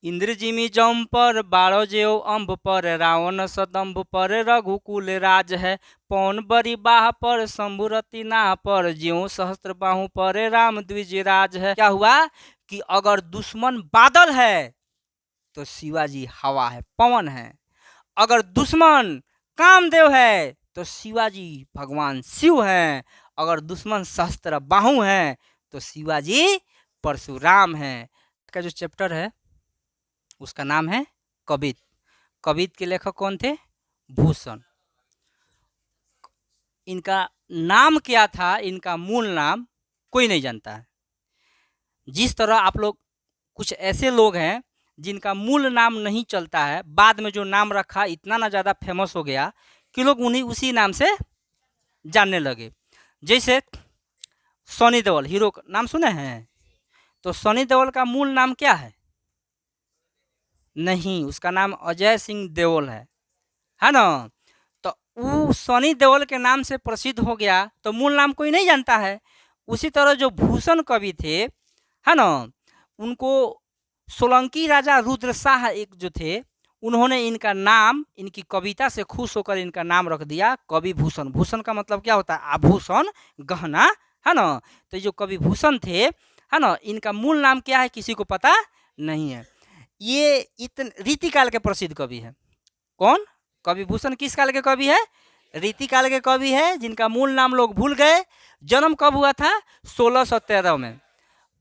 इंद्र जिमि जम पर बारो जेऊ अम्ब पर रावण सदम्भ पर रघुकुल राज है। पौन बरी बाह पर शंभुरति नाह पर ज्यों सहस्त्र बाहु पर राम द्विज राज है। क्या हुआ कि अगर दुश्मन बादल है तो शिवाजी हवा है, पवन है। अगर दुश्मन कामदेव है तो शिवाजी भगवान शिव हैं। अगर दुश्मन सहस्त्र बाहु है तो शिवाजी परशुराम है। का जो चैप्टर है उसका नाम है कबित। कबित के लेखक कौन थे? भूषण। इनका नाम क्या था, इनका मूल नाम कोई नहीं जानता है। जिस तरह आप लोग कुछ ऐसे लोग हैं जिनका मूल नाम नहीं चलता है, बाद में जो नाम रखा इतना ना ज़्यादा फेमस हो गया कि लोग उन्हीं उसी नाम से जानने लगे। जैसे सनी देओल, हीरो का नाम सुने हैं? तो सनी देओल का मूल नाम क्या है? नहीं, उसका नाम अजय सिंह देओल है ना। तो वो सनी देओल के नाम से प्रसिद्ध हो गया, तो मूल नाम कोई नहीं जानता है। उसी तरह जो भूषण कवि थे, है ना, उनको सोलंकी राजा रुद्र शाह एक जो थे, उन्होंने इनका नाम, इनकी कविता से खुश होकर इनका नाम रख दिया कवि भूषण। भूषण का मतलब क्या होता है? आभूषण, गहना, है ना। तो जो कवि भूषण थे, है ना, इनका मूल नाम क्या है किसी को पता नहीं है। ये रीतिकाल के प्रसिद्ध कवि है। कौन? कवि भूषण किस काल के कवि है? रीतिकाल के कवि है, जिनका मूल नाम लोग भूल गए। जन्म कब हुआ था? 1613 में।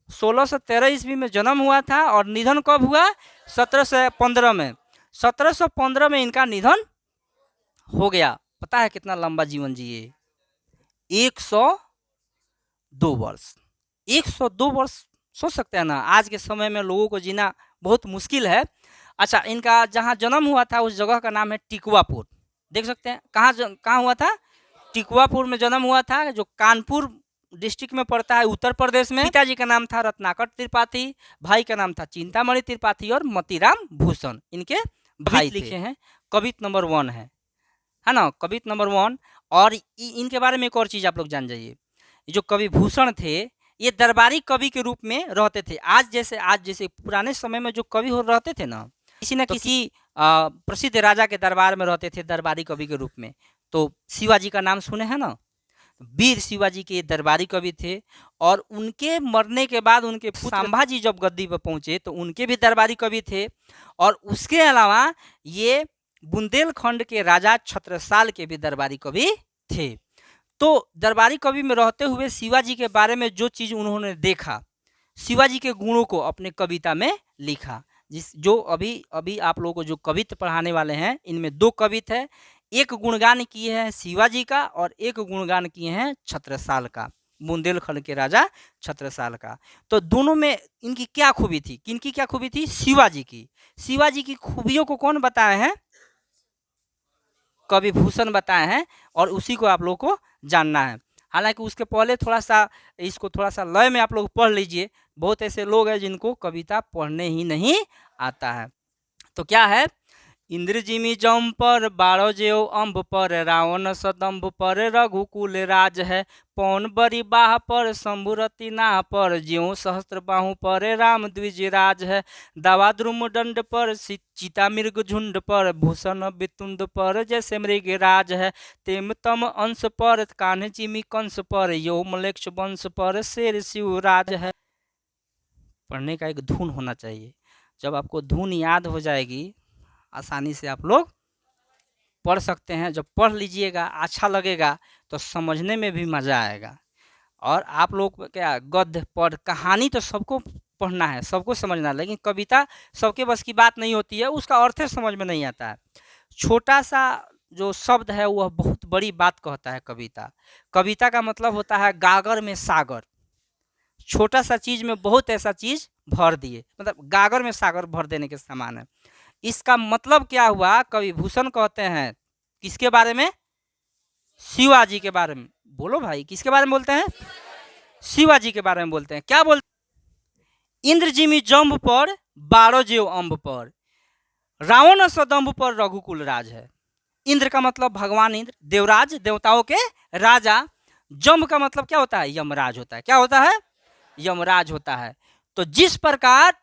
1613 ईस्वी में जन्म हुआ था और निधन कब हुआ? 1715 में। 1715 में इनका निधन हो गया। पता है कितना लंबा जीवन जिए? 102 वर्ष। 102 वर्ष सोच सकते हैं ना, आज के समय में लोगों को जीना बहुत मुश्किल है। अच्छा, इनका जहाँ जन्म हुआ था उस जगह का नाम है टिकुआपुर। देख सकते हैं कहाँ हुआ था? टिकुआपुर में जन्म हुआ था, जो कानपुर डिस्ट्रिक्ट में पड़ता है, उत्तर प्रदेश में। पिताजी का नाम था रत्नाकर त्रिपाठी, भाई का नाम था चिंतामणि त्रिपाठी और मोतीराम भूषण इनके भाई लिखे हैं। कवित नंबर 1 है ना, कवित नंबर 1। और इनके बारे में एक और चीज़ आप लोग जान जाइए। जो कवि भूषण थे, ये दरबारी कवि के रूप में रहते थे। आज जैसे पुराने समय में जो कवि हो रहते थे ना, किसी न किसी प्रसिद्ध राजा के दरबार में रहते थे दरबारी कवि के रूप में। तो शिवाजी का नाम सुने हैं ना, वीर शिवाजी के दरबारी कवि थे। और उनके मरने के बाद उनके संभाजी जब गद्दी पर पहुंचे तो उनके भी दरबारी कवि थे। और उसके अलावा ये बुंदेलखंड के राजा छत्रसाल के भी दरबारी कवि थे। तो दरबारी कवि में रहते हुए शिवाजी के बारे में जो चीज़ उन्होंने देखा, शिवाजी के गुणों को अपने कविता में लिखा। जो अभी आप लोगों को जो कविता पढ़ाने वाले हैं, इनमें 2 कविता है। एक गुणगान किए हैं शिवाजी का और एक गुणगान किए हैं छत्रसाल का, बुंदेलखंड के राजा छत्रसाल का। तो दोनों में इनकी क्या खूबी थी? किनकी क्या खूबी थी? शिवाजी की। शिवाजी की खूबियों को कौन बताए हैं? कवि भूषण बताए हैं। और उसी को आप लोगों को जानना है। हालांकि उसके पहले थोड़ा सा लय में आप लोग पढ़ लीजिए। बहुत ऐसे लोग हैं जिनको कविता पढ़ने ही नहीं आता है। तो क्या है? इंद्र जिमि जम पर बारो जेऊ अम्ब पर रावण सदम्भ पर रघुकुल राज है। पौन बरी बाह पर शंभुरति नाह पर ज्यों सहस्त्र बाहु पर राम द्विज राज है। दावा द्रुम दंड पर चिता मृग झुंड पर भूषण वितुंड पर जैसे मृग राज है। तेम तम अंश पर कान्ह जिमि कंस पर यो मलेक्ष वंश पर शेर शिवराज है। पढ़ने का एक धुन होना चाहिए। जब आपको धुन याद हो जाएगी, आसानी से आप लोग पढ़ सकते हैं। जब पढ़ लीजिएगा, अच्छा लगेगा, तो समझने में भी मज़ा आएगा। और आप लोग क्या गद्य पढ़, कहानी तो सबको पढ़ना है, सबको समझना है, लेकिन कविता सबके बस की बात नहीं होती है, उसका अर्थ समझ में नहीं आता है। छोटा सा जो शब्द है वह बहुत बड़ी बात कहता है। कविता का मतलब होता है गागर में सागर। छोटा सा चीज़ में बहुत ऐसा चीज़ भर दिए, मतलब गागर में सागर भर देने के समान है। इसका मतलब क्या हुआ? कवि भूषण कहते हैं किसके बारे में? शिवाजी के बारे में। बोलो भाई, किसके बारे में बोलते हैं? शिवाजी के बारे में बोलते हैं। क्या बोलते? इंद्र जिमि जम्भ पर बारो जेऊ अम्ब पर रावण सदम्भ पर रघुकुल राज है। इंद्र का मतलब भगवान इंद्र, देवराज, देवताओं के राजा। जम्भ का मतलब क्या होता है? यमराज होता है। क्या होता है? यमराज होता है। तो जिस प्रकार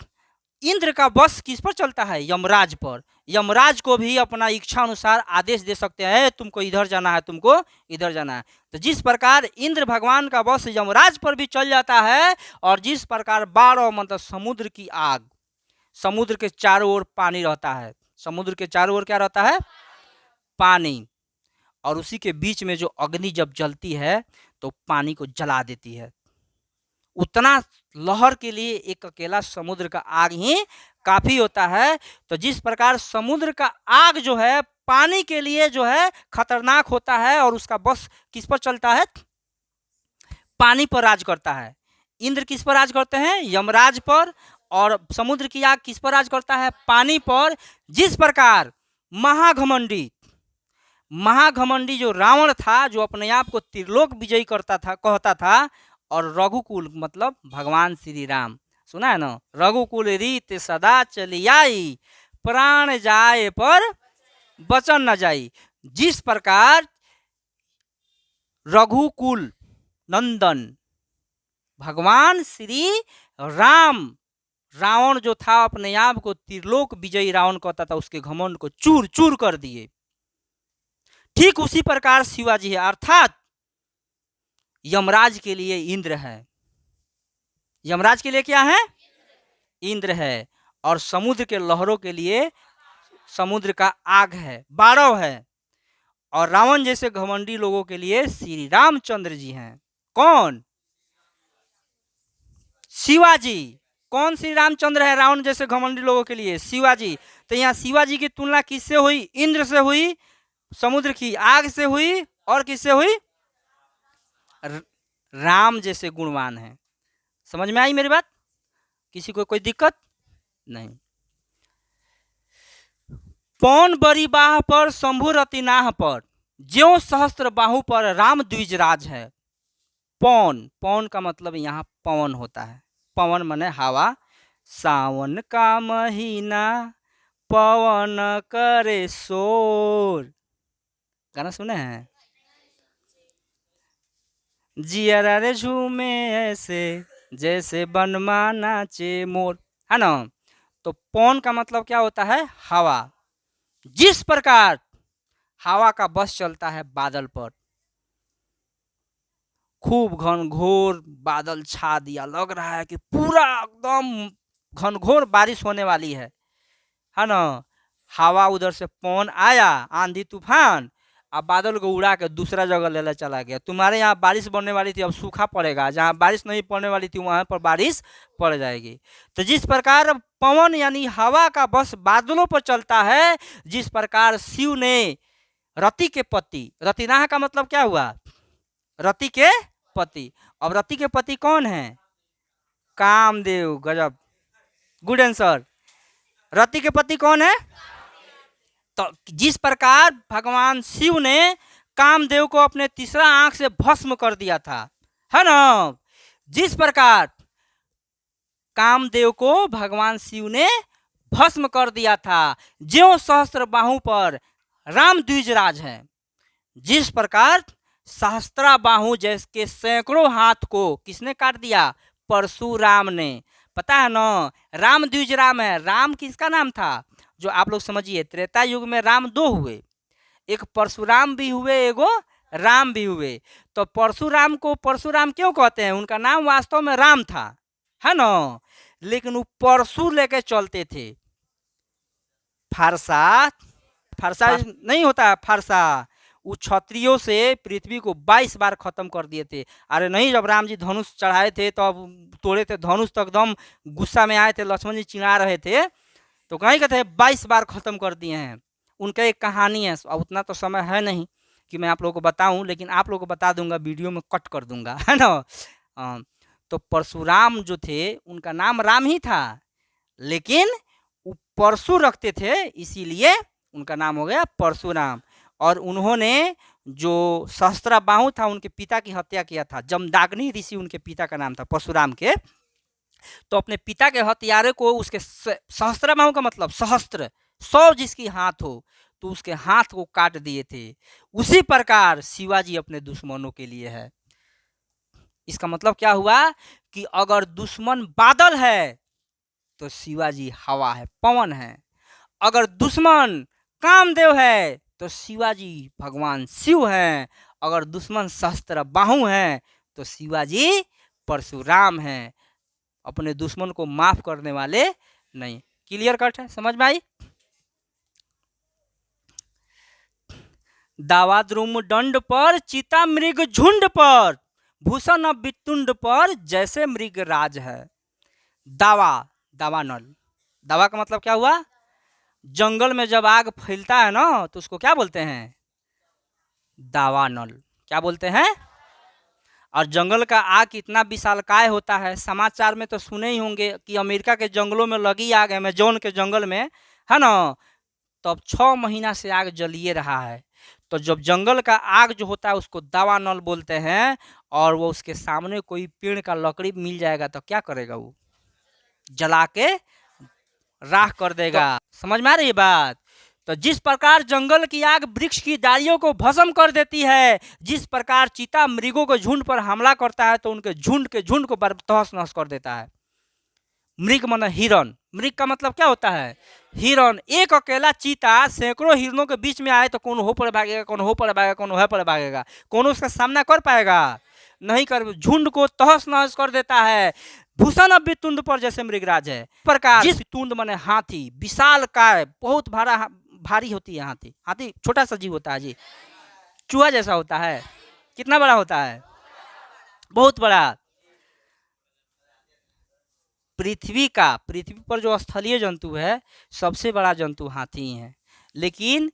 इंद्र का बस किस पर चलता है? यमराज पर। यमराज को भी अपना इच्छा अनुसार आदेश दे सकते हैं, तुमको इधर जाना है, तुमको इधर जाना है। तो जिस प्रकार इंद्र भगवान का बस यमराज पर भी चल जाता है, और जिस प्रकार 12 मतलब समुद्र की आग, समुद्र के चारों ओर पानी रहता है, समुद्र के चारों ओर क्या रहता है? पानी। और उसी के बीच में जो अग्नि जब जलती है तो पानी को जला देती है। उतना लहर के लिए एक अकेला समुद्र का आग ही काफी होता है। तो जिस प्रकार समुद्र का आग जो है पानी के लिए जो है खतरनाक होता है, और उसका बस किस पर चलता है? पानी पर राज करता है। इंद्र किस पर राज करते हैं? यमराज पर। और समुद्र की आग किस पर राज करता है? पानी पर। जिस प्रकार महाघमंडी महाघमंडी जो रावण था, जो अपने आप को त्रिलोक विजयी करता था, कहता था, और रघुकुल मतलब भगवान श्री राम, सुना है ना? रघुकुल रीत सदा चली आई, प्राण जाए पर बचन न जाई। जिस प्रकार रघुकुल नंदन भगवान श्री राम, रावण जो था अपने आप को त्रिलोक विजयी रावण कहता था, उसके घमंड को चूर चूर कर दिए। ठीक उसी प्रकार शिवाजी है, अर्थात यमराज के लिए इंद्र है। यमराज के लिए क्या है? इंद्र है। और समुद्र के लहरों के लिए समुद्र का आग है, 12 है। और रावण जैसे घमंडी लोगों के लिए श्री रामचंद्र जी हैं। कौन? शिवाजी। कौन श्री रामचंद्र है रावण जैसे घमंडी लोगों के लिए? शिवाजी। तो यहाँ शिवाजी की तुलना किससे हुई? इंद्र से हुई, समुद्र की आग से हुई, और किससे हुई? राम जैसे गुणवान है। समझ में आई मेरी बात? किसी को कोई दिक्कत नहीं। पौन बरी बाह पर शंभु रतिनाह पर, ज्यों सहस्त्र बाहु पर राम द्विजराज है। पौन, पौन का मतलब यहाँ पवन होता है। पवन माने हवा। सावन का महीना पवन करे शोर, गाना सुने हैं? जियरा रे झूमे ऐसे जैसे बनमा नाचे मोर, है ना? तो पौन का मतलब क्या होता है? हवा। जिस प्रकार हवा का बस चलता है बादल पर, खूब घनघोर बादल छा दिया, लग रहा है कि पूरा एकदम घनघोर बारिश होने वाली है ना? हवा उधर से पवन आया, आंधी तूफान, अब बादल को उड़ा के दूसरा जगह ले चला गया। तुम्हारे यहाँ बारिश पड़ने वाली थी, अब सूखा पड़ेगा। जहाँ बारिश नहीं पड़ने वाली थी वहां पर बारिश पड़ जाएगी। तो जिस प्रकार पवन यानी हवा का बस बादलों पर चलता है, जिस प्रकार शिव ने रति के पति, रतिनाह का मतलब क्या हुआ? रति के पति। अब रति के पति कौन है? कामदेव। गजब, गुड आंसर। रति के पति कौन है? तो जिस प्रकार भगवान शिव ने कामदेव को अपने तीसरा आंख से भस्म कर दिया था, है ना? जिस प्रकार कामदेव को भगवान शिव ने भस्म कर दिया था, ज्यों सहस्त्र बाहु पर राम द्विजराज है। जिस प्रकार सहस्त्रा बाहु जैसे सैकड़ों हाथ को किसने काट दिया? परशुराम ने। पता है ना, राम द्विजराम है। राम किसका नाम था? जो आप लोग समझिए, त्रेता युग में राम 2 हुए, एक परशुराम भी हुए, एगो राम भी हुए। तो परशुराम को परशुराम क्यों कहते हैं? उनका नाम वास्तव में राम था, है ना? लेकिन वो परशु लेके चलते थे। फारसा, फारसा नहीं होता, फारसा। वो क्षत्रियों से पृथ्वी को 22 बार खत्म कर दिए थे। अरे नहीं, जब राम जी धनुष चढ़ाए थे तो अब तोड़े थे धनुष, तो एकदम गुस्सा में आए थे, लक्ष्मण जी चिढ़ा रहे थे, तो कहीं कहते हैं 22 बार खत्म कर दिए हैं। उनका एक कहानी है, अब उतना तो समय है नहीं कि मैं आप लोगों को बताऊं, लेकिन आप लोगों को बता दूंगा, वीडियो में कट कर दूंगा, है ना? तो परशुराम जो थे उनका नाम राम ही था, लेकिन वो परशु रखते थे, इसीलिए उनका नाम हो गया परशुराम। और उन्होंने जो सहस्त्रा बाहु था, उनके पिता की हत्या किया था। जमदाग्नि ऋषि उनके पिता का नाम था, परशुराम के। तो अपने पिता के हत्यारे को, उसके सहस्त्रा बाहु का मतलब सहस्त्र, 100 जिसकी हाथ हो, तो उसके हाथ को काट दिए थे। उसी प्रकार शिवाजी अपने दुश्मनों के लिए है। इसका मतलब क्या हुआ कि अगर दुश्मन बादल है तो शिवाजी हवा है, पवन है। अगर दुश्मन कामदेव है तो शिवाजी भगवान शिव हैं। अगर दुश्मन सहस्त्र बाहु हैं तो शिवाजी परशुराम हैं, अपने दुश्मन को माफ करने वाले नहीं। क्लियर कट है, समझ में आई? दावा द्रुम दंड पर चिता मृग झुंड पर, भूषण वितुंड पर जैसे मृग राज है। दावा, दावानल, दावा का मतलब क्या हुआ? जंगल में जब आग फैलता है ना तो उसको क्या बोलते हैं? दावानल। क्या बोलते हैं? और जंगल का आग कितना विशालकाय होता है, समाचार में तो सुने ही होंगे कि अमेरिका के जंगलों में लगी आग, अमेजोन के जंगल में, है ना, तो अब 6 महीना से आग जलिए रहा है। तो जब जंगल का आग जो होता है उसको दावानल बोलते हैं, और वो उसके सामने कोई पेड़ का लकड़ी मिल जाएगा तो क्या करेगा? वो जला के राख कर देगा। समझ में आ रही है बात? तो जिस प्रकार जंगल की आग वृक्ष की डालियों को भस्म कर देती है, जिस प्रकार चीता मृगों के झुंड पर हमला करता है तो उनके झुंड के झुंड को तहस नहस कर देता है। मृग माने हिरण, मृग का मतलब क्या होता है? हिरण। एक अकेला चीता सैकड़ों हिरणों के बीच में आए तो कौन हो पर भागेगा, कौन हो पर भागेगा, कौन हो पर भागेगा? कौन उसका सामना कर पाएगा? नहीं कर, झुंड को तहस नहस कर देता है। भूषण अब तुंड पर जैसे मृगराज है। प्रकार जिस तुंड माने हाथी, विशाल काय, बहुत भारी होती है हाथी। हाथी छोटा सा जीव होता है जी, चूहा जैसा होता है। कितना बड़ा होता है? बहुत बड़ा। पृथ्वी पर जो स्थलीय जंतु है सबसे बड़ा जंतु हाथी है। लेकिन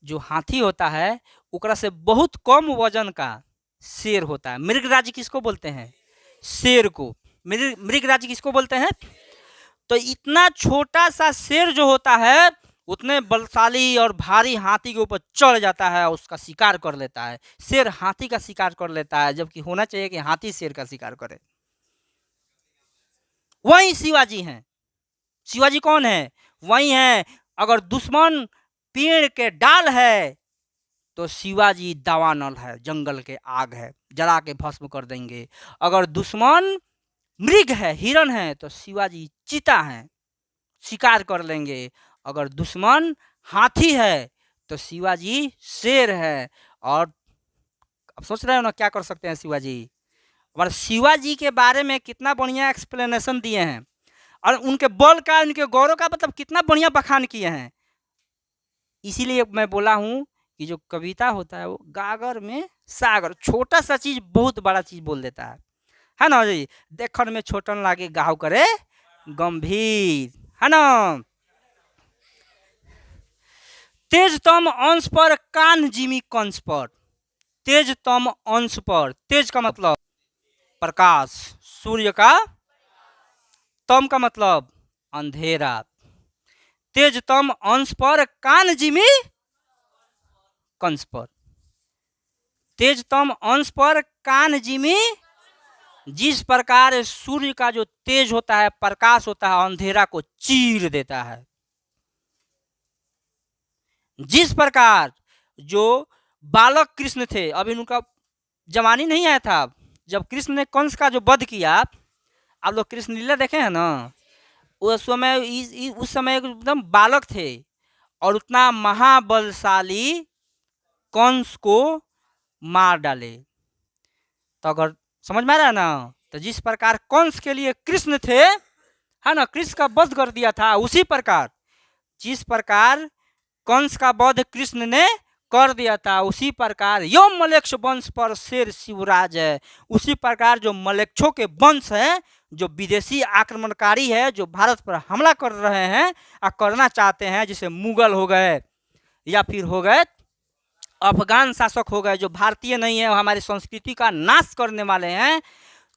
जो हाथी होता है उकरा से बहुत कम वजन का शेर होता है। मृगराज किसको बोलते हैं? शेर को। मृगराज किसको बोलते हैं? तो इतना छोटा सा शेर जो होता है उतने बलशाली और भारी हाथी के ऊपर चढ़ जाता है, उसका शिकार कर लेता है। शेर हाथी का शिकार कर लेता है, जबकि होना चाहिए कि हाथी शेर का शिकार करे। वही शिवाजी हैं। शिवाजी कौन है? वही है। अगर दुश्मन पेड़ के डाल है तो शिवाजी दावानल है, जंगल के आग है, जला के भस्म कर देंगे। अगर दुश्मन मृग है, हिरण है, तो शिवाजी चीता है, शिकार कर लेंगे। अगर दुश्मन हाथी है तो शिवाजी शेर है। और अब सोच रहे हो ना क्या कर सकते हैं शिवाजी? और शिवाजी के बारे में कितना बढ़िया एक्सप्लेनेशन दिए हैं, और उनके बल का, उनके गौरव का मतलब कितना बढ़िया बखान किए हैं। इसीलिए मैं बोला हूं कि जो कविता होता है वो गागर में सागर, छोटा सा चीज बहुत बड़ा चीज बोल देता है ना जी? देखन में छोटन लागे गाँव करे गंभीर, है ना? तेजतम अंश पर कान जिमी कंस पर। तेजतम अंश पर, तेज का मतलब प्रकाश, सूर्य का, तम का मतलब अंधेरा। तेजतम अंश पर कान जिमी कंस पर। तेजतम अंश पर कान जिमी, जिस प्रकार सूर्य का जो तेज होता है, प्रकाश होता है, अंधेरा को चीर देता है। जिस प्रकार जो बालक कृष्ण थे, अभी उनका जवानी नहीं आया था, जब कृष्ण ने कंस का जो वध किया, आप लोग कृष्ण लीला देखे हैं ना, उस समय एकदम बालक थे और उतना महाबलशाली कंस को मार डाले। तो अगर समझ में आ रहा है ना, तो जिस प्रकार कंस के लिए कृष्ण थे, है ना, कृष्ण का वध कर दिया था, उसी प्रकार जिस प्रकार कंस का वध कृष्ण ने कर दिया था, उसी प्रकार यो मलेक्ष वंश पर शेर शिवराज है। उसी प्रकार जो मलेक्षों के वंश है, जो विदेशी आक्रमणकारी है, जो भारत पर हमला कर रहे हैं और करना चाहते हैं, जैसे मुगल हो गए या फिर हो गए अफगान शासक हो गए, जो भारतीय नहीं है, हमारी संस्कृति का नाश करने वाले हैं।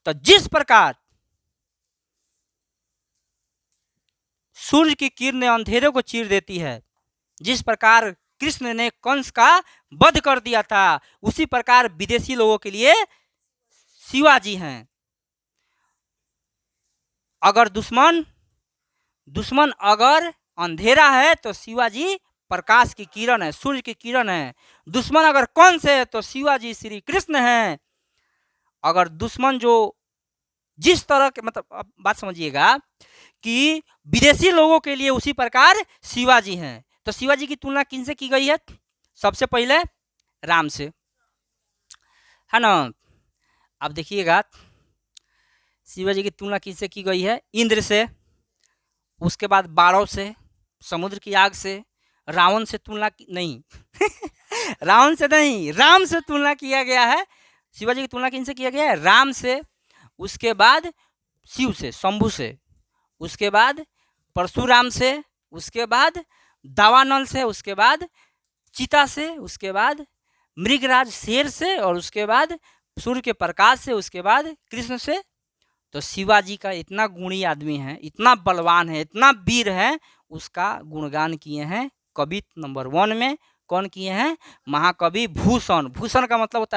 तो जिस प्रकार सूर्य की किरणें अंधेरे को चीर देती है, जिस प्रकार कृष्ण ने कंस का वध कर दिया था, उसी प्रकार विदेशी लोगों के लिए शिवाजी हैं। अगर दुश्मन अगर अंधेरा है तो शिवाजी प्रकाश की किरण है, सूर्य की किरण है। दुश्मन अगर कंस है तो शिवाजी श्री कृष्ण है। अगर दुश्मन जो जिस तरह के, मतलब बात समझिएगा कि विदेशी लोगों के लिए उसी प्रकार शिवाजी हैं। तो शिवाजी की तुलना किनसे की गई है? सबसे पहले राम से, है ना। अब देखिएगा शिवाजी की तुलना किससे की गई है? इंद्र से, उसके बाद बाणों से, समुद्र की आग से, रावण से तुलना नहीं रावण से नहीं, राम से तुलना किया गया है। शिवाजी की तुलना किनसे किया गया है? राम से, उसके बाद शिव से, शंभु से, उसके बाद परशुराम से, उसके बाद दावानल से, उसके बाद चीता से, उसके बाद मृगराज शेर से, और उसके बाद सूर्य के प्रकाश से, उसके बाद कृष्ण से। तो शिवाजी का इतना गुणी आदमी है, इतना बलवान है, इतना वीर है, उसका गुणगान किए हैं कवि नंबर 1 में। कौन किए हैं? महाकवि भूषण। भूषण का मतलब होता है